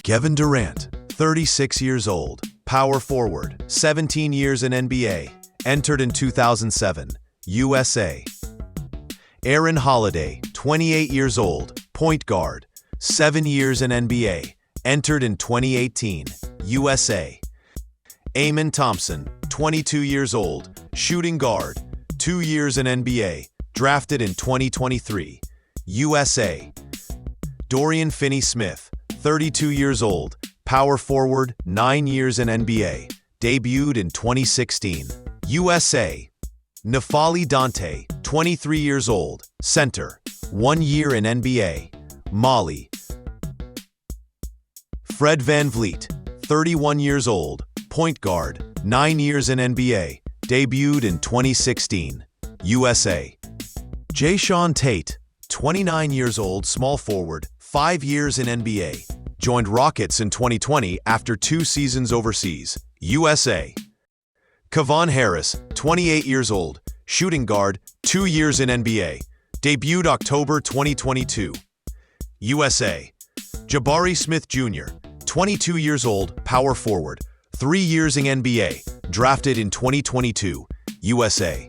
Kevin Durant, 36 years old, power forward, 17 years in NBA, entered in 2007, USA. Aaron Holiday, 28 years old, point guard, 7 years in NBA, entered in 2018, USA. Amen Thompson, 22 years old, shooting guard, 2 years in NBA, drafted in 2023, USA. Dorian Finney-Smith, 32 years old, power forward, 9 years in NBA, debuted in 2016, USA. N'Faly Dante, 23 years old, center, 1 year in NBA, Mali. Fred VanVleet, 31 years old, point guard, 9 years in NBA, debuted in 2016, USA. Jae'Sean Tate, 29 years old, small forward, 5 years in NBA, joined Rockets in 2020 after 2 seasons overseas, USA. Kevon Harris, 28 years old, shooting guard, 2 years in NBA, debuted October 2022, USA. Jabari Smith Jr., 22 years old, power forward, 3 years in NBA, drafted in 2022, USA.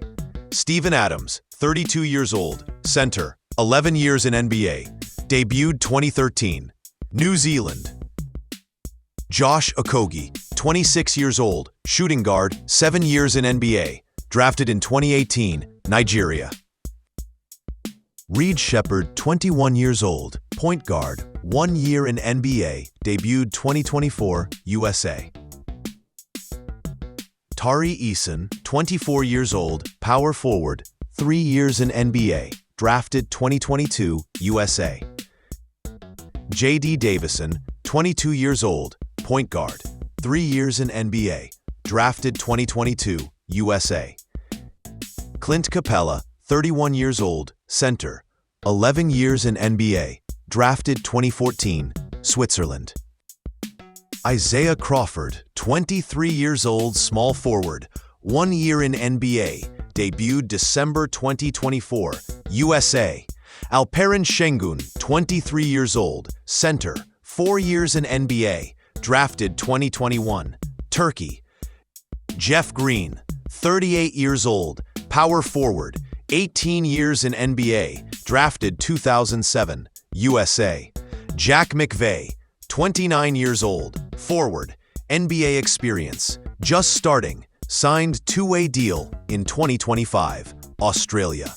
Steven Adams, 32 years old, center, 11 years in NBA, debuted 2013, New Zealand. Josh Okogie, 26 years old, shooting guard, 7 years in NBA, drafted in 2018, Nigeria. Reed Sheppard, 21 years old, point guard, 1 year in NBA, debuted 2024, USA. Tari Eason, 24 years old, power forward, 3 years in NBA, drafted 2022, USA. J.D. Davison, 22 years old, point guard, 3 years in NBA, drafted 2022, USA. Clint Capella, 31 years old, center, 11 years in NBA, drafted 2014, Switzerland. Isaiah Crawford, 23 years old, small forward, 1 year in NBA, debuted December 2024, USA. Alperen Şengün, 23 years old, center, 4 years in NBA, drafted 2021, Turkey. Jeff Green, 38 years old, power forward, 18 years in NBA, drafted 2007, USA. Jack McVay, 29 years old, forward, NBA experience, just starting, signed 2-way deal in 2025, Australia.